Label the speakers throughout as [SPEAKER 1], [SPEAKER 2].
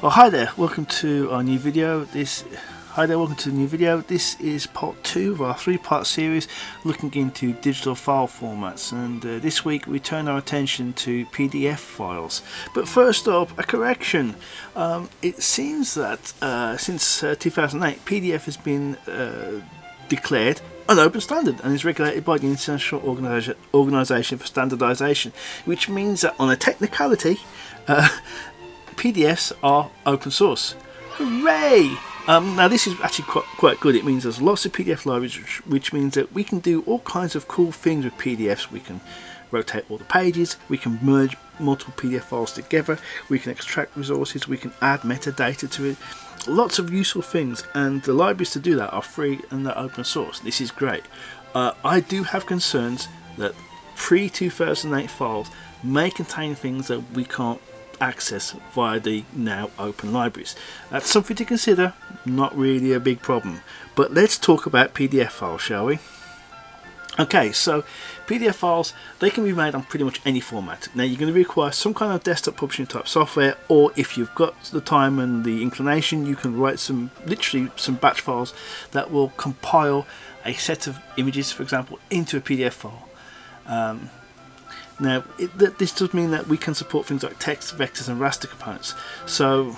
[SPEAKER 1] Oh, hi there, welcome to our new video. This is part 2 of our 3-part series looking into digital file formats, and this week we turn our attention to PDF files. But first up, a correction. It seems that since 2008 PDF has been declared an open standard and is regulated by the International Organization for Standardization, which means that on a technicality PDFs are open source. Hooray! Now this is actually quite good. It means there's lots of PDF libraries, which means that we can do all kinds of cool things with PDFs. We can rotate all the pages, we can merge multiple PDF files together, we can extract resources, we can add metadata to it. Lots of useful things, and the libraries to do that are free and they're open source. This is great. I do have concerns that pre-2008 files may contain things that we can't access via the now open libraries. That's something to consider, not really a big problem. But let's talk about PDF files, shall we? Okay, so PDF files, they can be made on pretty much any format. Now you're going to require some kind of desktop publishing type software, or if you've got the time and the inclination, you can write literally some batch files that will compile a set of images, for example, into a PDF file. Now, this does mean that we can support things like text, vectors and raster components. So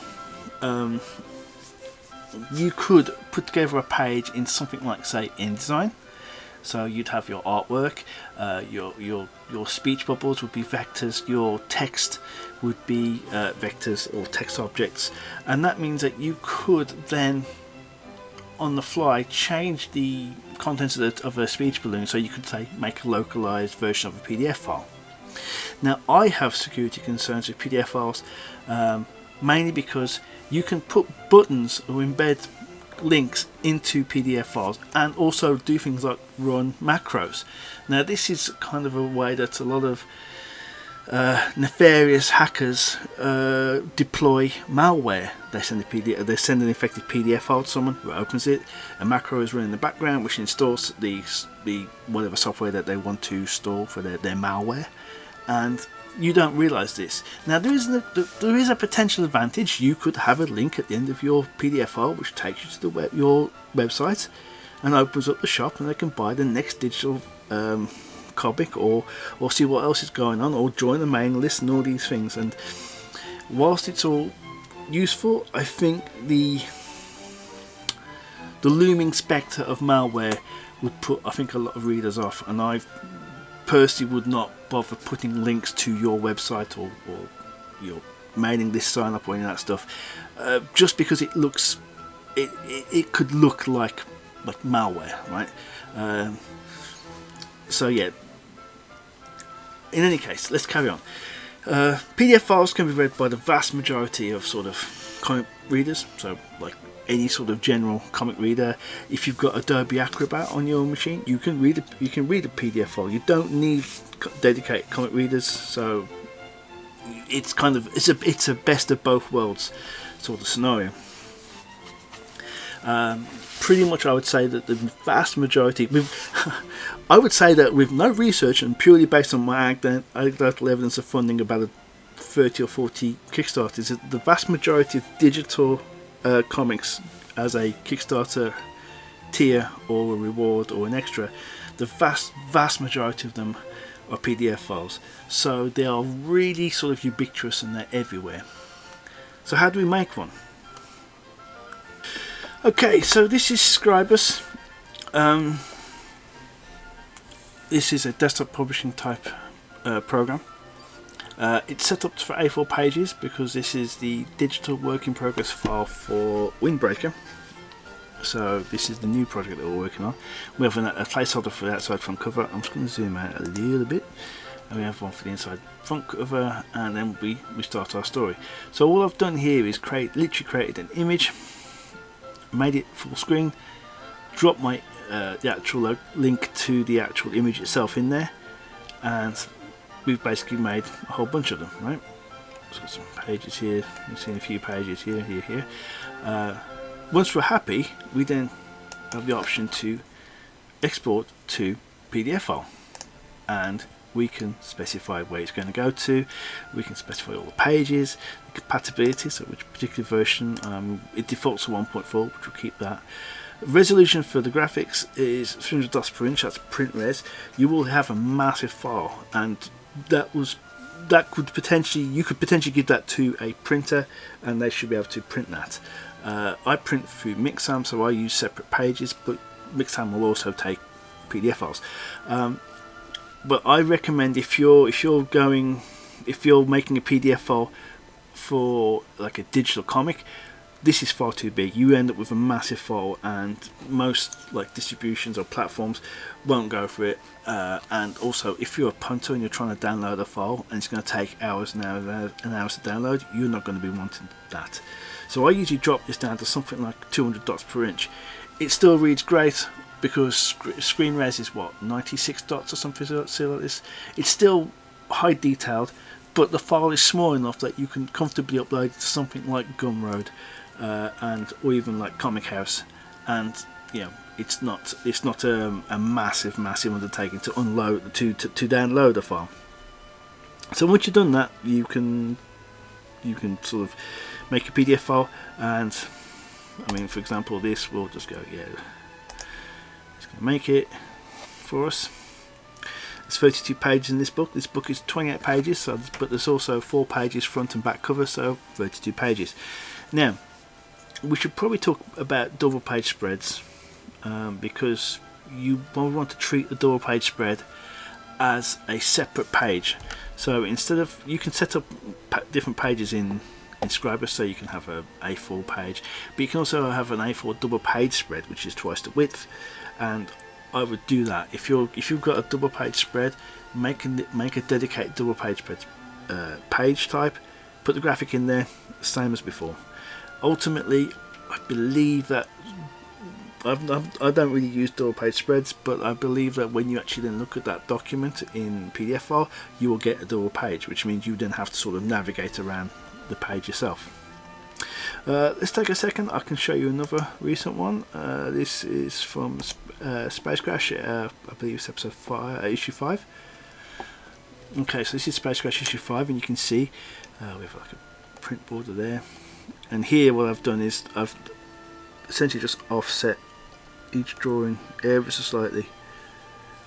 [SPEAKER 1] you could put together a page in something like, say, InDesign. So you'd have your artwork, your speech bubbles would be vectors, your text would be vectors or text objects, and that means that you could then on the fly change the contents of a speech balloon, so you could say make a localized version of a PDF file. Now I have security concerns with PDF files, mainly because you can put buttons or embed links into PDF files and also do things like run macros. Now this is kind of a way that a lot of nefarious hackers deploy malware. They send an infected PDF file to someone who opens it. A macro is running in the background which installs the whatever software that they want to store for their malware, and you don't realize this. Now there is a potential advantage. You could have a link at the end of your PDF file which takes you to your website and opens up the shop, and they can buy the next digital comic or see what else is going on, or join the mailing list and all these things. And whilst it's all useful, I think the looming spectre of malware would put, I think, a lot of readers off, and I personally would not bother putting links to your website or your mailing list sign up or any of that stuff, just because it could look like malware, right? So yeah, in any case, let's carry on. PDF files can be read by the vast majority of sort of comic readers, so like any sort of general comic reader. If you've got Adobe Acrobat on your machine, you can read a PDF file. You don't need dedicated comic readers, so it's a best of both worlds sort of scenario. Pretty much I would say that the vast majority, I would say that with no research and purely based on my anecdotal evidence of funding about 30 or 40 Kickstarters, the vast majority of digital comics as a Kickstarter tier or a reward or an extra, the vast majority of them are PDF files. So they are really sort of ubiquitous and they're everywhere. So how do we make one? Okay, so this is Scribus. This is a desktop publishing type program. It's set up for A4 pages because this is the digital work in progress file for Windbreaker. So this is the new project that we're working on. We have a placeholder for the outside front cover. I'm just going to zoom out a little bit. And we have one for the inside front cover, and then we start our story. So all I've done here is literally created an image, made it full screen, dropped my the actual link to the actual image itself in there, and we've basically made a whole bunch of them, right? So some pages here, you've seen a few pages here. Once we're happy, we then have the option to export to PDF file, and we can specify where it's going to go to, we can specify all the pages, the compatibility, so which particular version. It defaults to 1.4, which will keep that. Resolution for the graphics is 300 dots per inch, that's print res. You will have a massive file, and you could potentially give that to a printer and they should be able to print that. I print through Mixam, so I use separate pages, but Mixam will also take PDF files. But I recommend if you're making a PDF file for like a digital comic, this is far too big. You end up with a massive file, and most like distributions or platforms won't go for it. And also, if you're a punter and you're trying to download a file and it's going to take hours and hours and hours to download, you're not going to be wanting that. So I usually drop this down to something like 200 dots per inch. It still reads great because screen res is what, 96 dots or something like this. It's still high detailed, but the file is small enough that you can comfortably upload it to something like Gumroad or even like ComicHaus, and you know, it's not a massive undertaking to download a file. So once you've done that, you can sort of make a PDF file, and I mean, for example, this will just go, yeah, it's going to make it for us. There's 32 pages in this book. This book is 28 pages, but there's also 4 pages front and back cover, so 32 pages. Now, we should probably talk about double page spreads, because you want to treat the double page spread as a separate page. So instead of, you can set up different pages in Scriber, so you can have a A4 page, but you can also have an A4 double page spread, which is twice the width. And I would do that if you've got a double page spread. Make a dedicated double page spread page type, put the graphic in there, same as before. Ultimately, I believe that I don't really use double page spreads, but I believe that when you actually then look at that document in PDF file, you will get a double page, which means you then have to sort of navigate around the page yourself. Let's take a second. I can show you another recent one. This is from Space Crash. I believe it's episode 5, issue 5. Okay, so this is Space Crash issue 5, and you can see we have like a print border there. And here, what I've done is I've essentially just offset each drawing ever so slightly,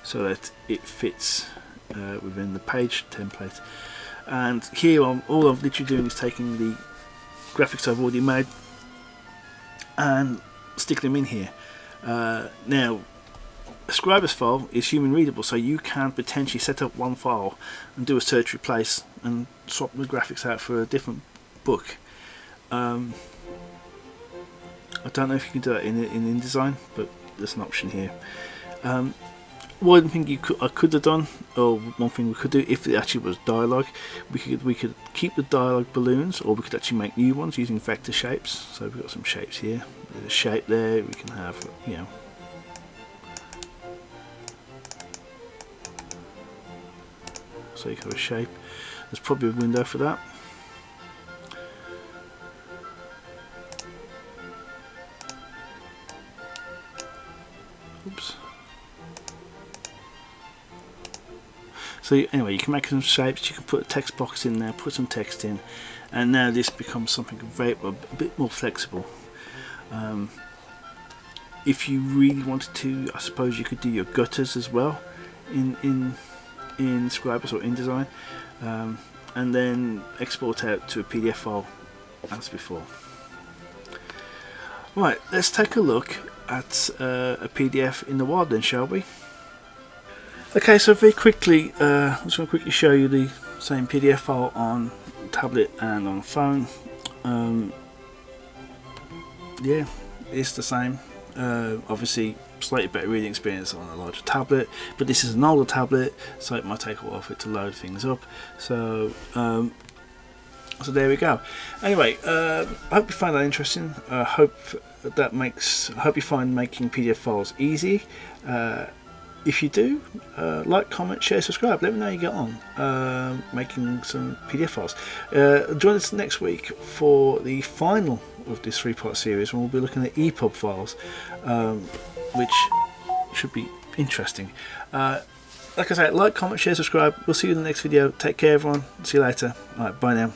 [SPEAKER 1] so that it fits within the page template. And here, all I'm literally doing is taking the graphics I've already made and stick them in here. Now, a Scriber's file is human readable, so you can potentially set up one file and do a search replace and swap the graphics out for a different book. I don't know if you can do that in InDesign, but there's an option here. One thing I could have done, or one thing we could do, if it actually was dialogue, we could keep the dialogue balloons, or we could actually make new ones using vector shapes. So we've got some shapes here. There's a shape there. We can have, you know, so you can have a shape. There's probably a window for that. Oops. So anyway, you can make some shapes, you can put a text box in there, put some text in, and now this becomes something a bit more flexible. If you really wanted to, I suppose you could do your gutters as well in Scribus or InDesign, and then export out to a PDF file as before. Right, let's take a look at a PDF in the wild then, shall we? Okay, so very quickly, I'm just going to quickly show you the same PDF file on tablet and on phone. Yeah, it's the same. Obviously, slightly better reading experience on a larger tablet, but this is an older tablet, so it might take a while for it to load things up. So there we go. Anyway, I hope you find that interesting. I hope you find making PDF files easy. If you do, like, comment, share, subscribe. Let me know how you get on making some PDF files. Join us next week for the final of this 3-part series, when we'll be looking at EPUB files, which should be interesting. like I say, like, comment, share, subscribe. We'll see you in the next video. Take care, everyone. See you later. Alright, bye now.